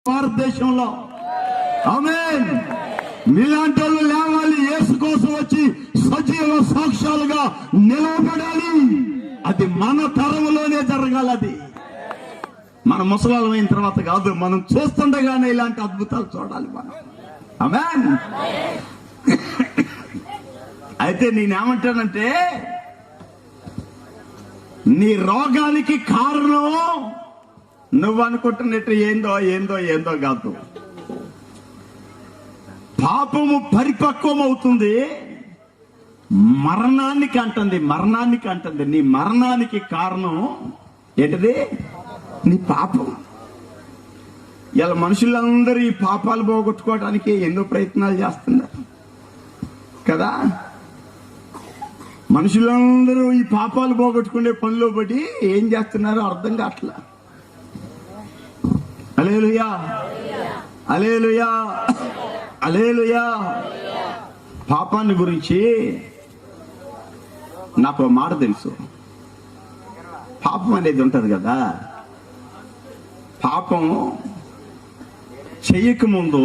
భారతదేశంలో ఆమేన్. మీలాంటి వాళ్ళు లేవాలి, యేసు కోసం వచ్చి సజీవ సాక్ష్యాలుగా నిలవబడాలి. అది మన తరంలోనే జరగాలి. అది మన ముసలాలం అయిన తర్వాత కాదు, మనం చూస్తుండగానే ఇలాంటి అద్భుతాలు చూడాలి మనం. ఆమేన్. అయితే నేనేమంటానంటే, నీ రోగానికి కారణం నువ్వు అనుకుంటున్నట్టు ఏందో ఏందో ఏందో కాదు. పాపము పరిపక్వం అవుతుంది, మరణానికి అంటుంది. నీ మరణానికి కారణం ఏంటిది? నీ పాపం. ఇలా మనుషులందరూ ఈ పాపాలు పోగొట్టుకోవడానికి ఎన్నో ప్రయత్నాలు చేస్తున్నారు కదా. మనుషులందరూ ఈ పాపాలు పోగొట్టుకునే పనిలో పడి ఏం చేస్తున్నారో అర్థం కావట్లా. హల్లెలూయా, హల్లెలూయా, హల్లెలూయా. పాపాన్ని గురించి నాకు మాట తెలుసు. పాపం అనేది ఉంటది కదా, పాపం చేయకముందు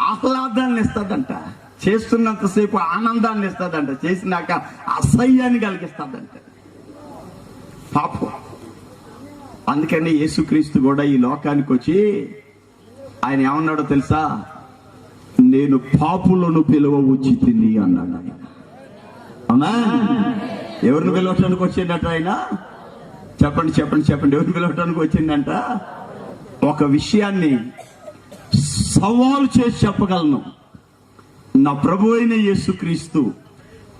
ఆహ్లాదాన్ని ఇస్తాదంట, చేస్తున్నంతసేపు ఆనందాన్ని ఇస్తాదంట, చేసినాక అసహ్యాన్ని కలిగిస్తాదంట పాపం. అందుకని యేసుక్రీస్తు కూడా ఈ లోకానికి వచ్చి ఆయన ఏమన్నాడో తెలుసా? నేను పాపులను పిలువ ఉచితిని అన్నాడు ఆయన. అవునా? ఎవరిని పిలవటానికి వచ్చిందట ఆయన? చెప్పండి. ఎవరిని పిలవటానికి వచ్చిందంట? ఒక విషయాన్ని సవాలు చేసి చెప్పగలను. నా ప్రభు అయిన యేసుక్రీస్తు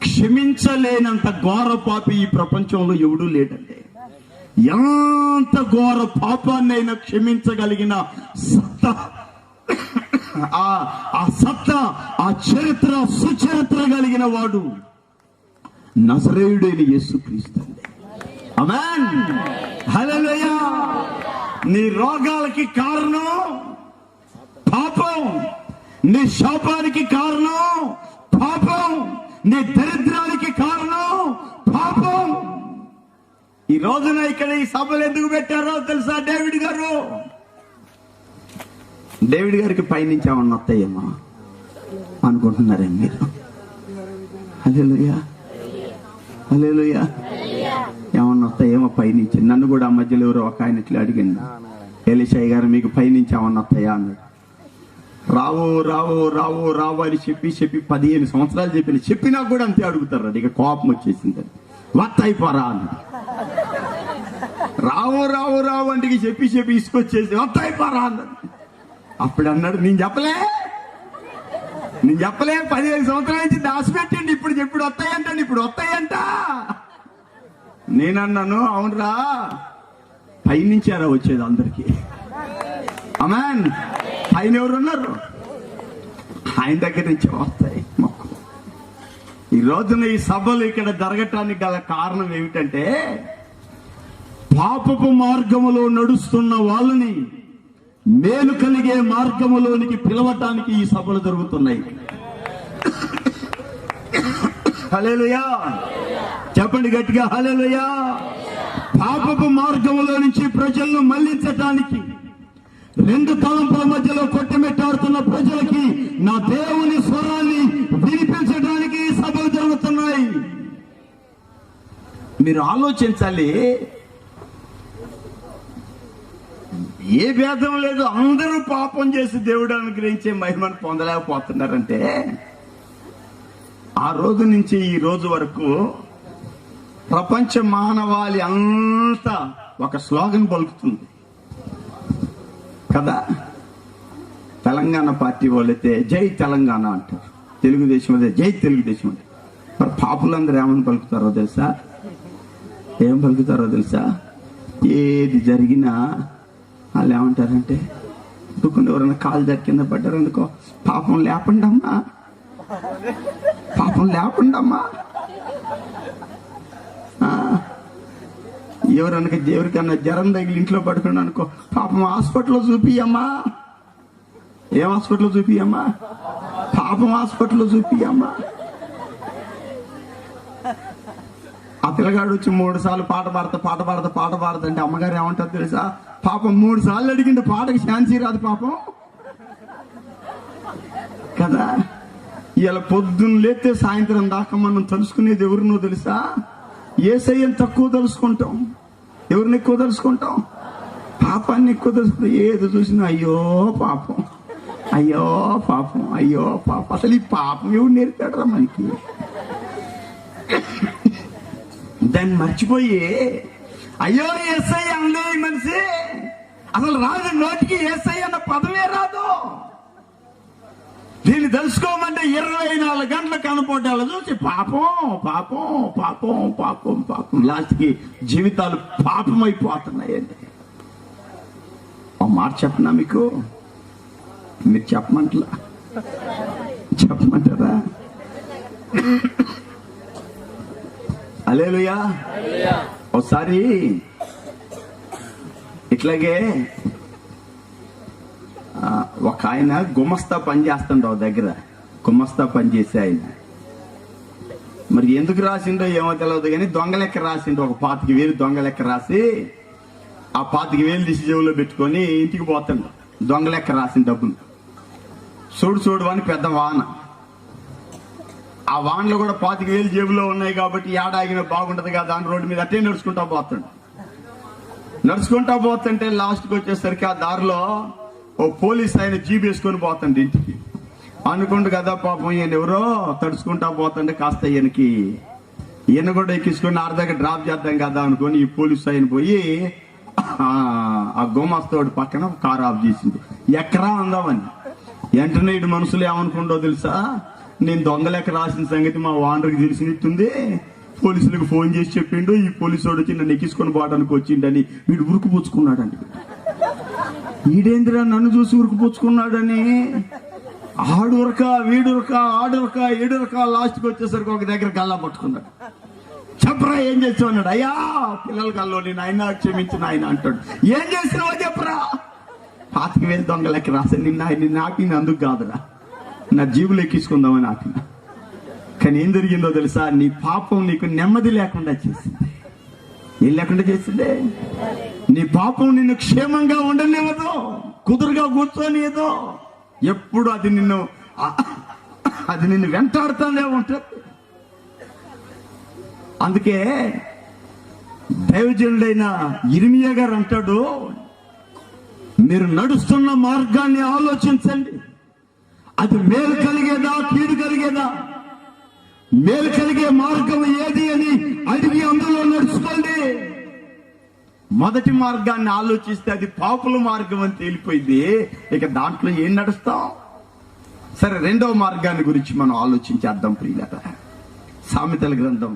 క్షమించలేనంత ఘోర పాపి ఈ ప్రపంచంలో ఎవడూ లేడంటే. ఎంత ఘోర పాపాన్నైనా క్షమించగలిగిన సత్తా, ఆ సత్తా, ఆ చరిత్ర, సుచరిత్ర కలిగిన వాడు నజరేయుడైన యేసుక్రీస్తు. ఆమేన్, హల్లెలూయా. నీ రోగాలకి కారణం పాపం, నీ శాపానికి కారణం పాపం, నీ దరిద్రానికి కారణం పాపం. ఈ రోజున ఇక్కడ ఈ సభలు ఎందుకు పెట్టారో తెలుసా? డేవిడ్ గారికి పైనుంచి ఏమన్నా వస్తాయేమో అనుకుంటున్నారే మీరు? హల్లెలూయా, హల్లెలూయా. ఏమన్నా వస్తాయేమో పైనుంచి. నన్ను కూడా ఆ మధ్యలో ఎవరో ఒక ఆయన ఇట్లా అడిగింది, ఎలీషా గారు మీకు పైనుంచి ఏమన్నా వస్తాయా అన్నాడు. రావు అని చెప్పి 15 సంవత్సరాలు చెప్పినా కూడా అంతే అడుగుతారు. ఇక కోపం వచ్చేసింది. వత్తాయిపోరా అన్న. రావు అంటే చెప్పి ఇసుకొచ్చేసి వత్తాయిపోరా అన్నాడు. అప్పుడు అన్నాడు, నేను చెప్పలే 15 సంవత్సరాల నుంచి దాచిపెట్టండి, ఇప్పుడు వస్తాయంటండి, ఇప్పుడు వస్తాయంట. నేనన్నాను, అవునరా, పైనుంచారా వచ్చేది అందరికి. ఆమేన్. ఆయన ఎవరున్నారు? ఆయన దగ్గర నుంచి వస్తాయి మొక్కు. ఈ రోజున ఈ సభలు ఇక్కడ జరగటానికి గల కారణం ఏమిటంటే, పాపపు మార్గములో నడుస్తున్న వాళ్ళని మేలు కలిగే మార్గములోనికి పిలవటానికి ఈ సభలు జరుగుతున్నాయి. హల్లెలూయా, చెప్పండి గట్టిగా, హల్లెలూయా. పాపపు మార్గములో నుంచి ప్రజలను మళ్లించటానికి, 2 తలంపుల మధ్యలో కొట్టమెట్టాడుతున్న ప్రజలకి నా దేవుని స్వరాన్ని వినిపించడానికి సభలు జరుగుతున్నాయి. మీరు ఆలోచించాలి, ఏ భేదం లేదు, అందరూ పాపం చేసి దేవుడు అనుగ్రహించే మహిమను పొందలేకపోతున్నారంటే, ఆ రోజు నుంచి ఈ రోజు వరకు ప్రపంచ మానవాళి అంతా ఒక స్లోగన్ పలుకుతుంది కదా. తెలంగాణ పార్టీ వాళ్ళైతే జై తెలంగాణ అంటారు, తెలుగుదేశం అయితే జై తెలుగుదేశం అంటారు. మరి పాపులందరూ ఏమని పలుకుతారో తెలుసా? ఏం పలుకుతారో తెలుసా? ఏది జరిగినా వాళ్ళు ఏమంటారంటే, దుఃఖం ఎవరైనా కాలు దాటి కింద పడ్డారు అనుకో, పాపం లేపండమ్మా. ఎవరనక ఎవరికన్నా జ్వరం తగిలి ఇంట్లో పడుకున్నా అనుకో, పాపం హాస్పిటల్లో చూపియమ్మా. ఏం హాస్పిటల్లో చూపియమ్మా? పాపం హాస్పిటల్లో చూపియమ్మా. ఆ పిల్లగాడు వచ్చి 3 సార్లు పాట పాడతా అంటే అమ్మగారు ఏమంటారు తెలుసా? పాపం 3 సార్లు అడిగిండు, పాటకి ఛాన్సీ రాదు పాపం కదా. ఇలా పొద్దున్న లేతే సాయంత్రం దాకా మనం తెలుసుకునేది ఎవరినో తెలుసా? యేసయ్యని తక్కువ తెలుసుకుంటాం. ఎవరిని ఎక్కువ తెలుసుకుంటాం? పాపాన్ని ఎక్కువ తెలుసుకుంటాం. ఏది చూసినా అయ్యో పాపం, అయ్యో పాపం, అయ్యో పాపం. అసలు ఈ పాపం ఎవరు నేర్పాడరా మనకి? దాన్ని మర్చిపోయి అయ్యో యేసయ్య అందే మనిషి అసలు రాదు, నోటికి యేసయ్య అన్న పదమే రాదు. దీన్ని తెలుసుకోమంటే 24 గంటల కనపడ్డాలు చూసి పాపం పాపం పాపం పాపం పాపం, లాస్ట్కి జీవితాలు పాపం అయిపోతున్నాయండి. ఆ మాట చెప్పనా మీకు? మీరు చెప్పమంటారా? హల్లెలూయా. ఒకసారి ఇట్లాగే ఒక ఆయన గుమస్తా పని చేస్తుండ దగ్గర, గుమస్తా పని చేసే ఆయన. మరి ఎందుకు రాసిండో ఏమో తెలియదు కానీ దొంగ లెక్క రాసిండు. ఒక 25,000 దొంగ లెక్క రాసి ఆ 25,000 తీసి జేబులో పెట్టుకొని ఇంటికి పోతాడు. దొంగ లెక్క రాసిన డబ్బులు చూడు అని పెద్ద వాన. ఆ వానలో కూడా 25,000 జేబులో ఉన్నాయి కాబట్టి ఏడాగినా బాగుంటది కదా అని రోడ్డు మీద అట్టే నడుచుకుంటా పోతుంటే లాస్ట్కి వచ్చేసరికి ఆ దారిలో ఓ పోలీస్ ఆయన జీప్ వేసుకొని పోతాండి ఇంటికి. అనుకుంటు కదా పాపం ఈయన ఎవరో తడుచుకుంటా పోతుంటే కాస్త ఈయన కూడా ఎక్కించుకొని దగ్గర డ్రాప్ చేద్దాం కదా అనుకొని ఈ పోలీస్ ఆయన పోయి ఆ గుమాస్తోడి పక్కన కారు ఆఫ్ చేసింది. ఎక్కరా అందామని వెంటనే ఇటు మనుషులు ఏమనుకుంటో తెలుసా? నేను దొంగలెక్క రాసిన సంగతి మా ఓనర్కి తెలిసినట్టుంది, పోలీసులకు ఫోన్ చేసి చెప్పిండు, ఈ పోలీసు వాడు వచ్చి నన్ను ఎక్కించుకొని పోవడానికి వచ్చిండని వీడు ఉరుకు పుచ్చుకున్నాడండి. వీడేంద్రా నన్ను చూసి ఉరుకు పుచ్చుకున్నాడని ఆడురక వీడురక ఆడురక ఏడురక లాస్ట్కి వచ్చేసరికి ఒక దగ్గర గల్లా పట్టుకున్నాడు. చెప్పరా ఏం చేసావు అన్నాడు. అయ్యా పిల్లల కల్లో నేను ఆయన క్షమించిన ఆయన అంటాడు. ఏం చేసినావో చెప్పరా? 25,000 దొంగలెక్క రాసా నిన్ను ఆపింది అందుకు కాదురా, నా జీబులు ఎక్కించుకుందామని ఆపిన. కానీ ఏం జరిగిందో తెలుసా? నీ పాపం నీకు నెమ్మది లేకుండా చేసింది. ఏం లేకుండా చేసిందే? నీ పాపం నిన్ను క్షేమంగా ఉండనివ్వదు, కుదురుగా కూర్చోనియదు. ఎప్పుడు అది నిన్ను వెంటాడుతూనే ఉంటుంది. అందుకే దైవజనుడైన ఇర్మియా గారు అంటాడు, మీరు నడుస్తున్న మార్గాన్ని ఆలోచించండి. అది మేలు కలిగేదా కీడు కలిగేదా? మేలు కలిగే మార్గం ఏది అని అడిగి అందులో నడుచుకోండి. మొదటి మార్గాన్ని ఆలోచిస్తే అది పాపుల మార్గం అని తేలిపోయింది. ఇక దాంట్లో ఏం నడుస్తాం? సరే, రెండవ మార్గాన్ని గురించి మనం ఆలోచించేద్దాం ప్రియులారా. సామెతల గ్రంథం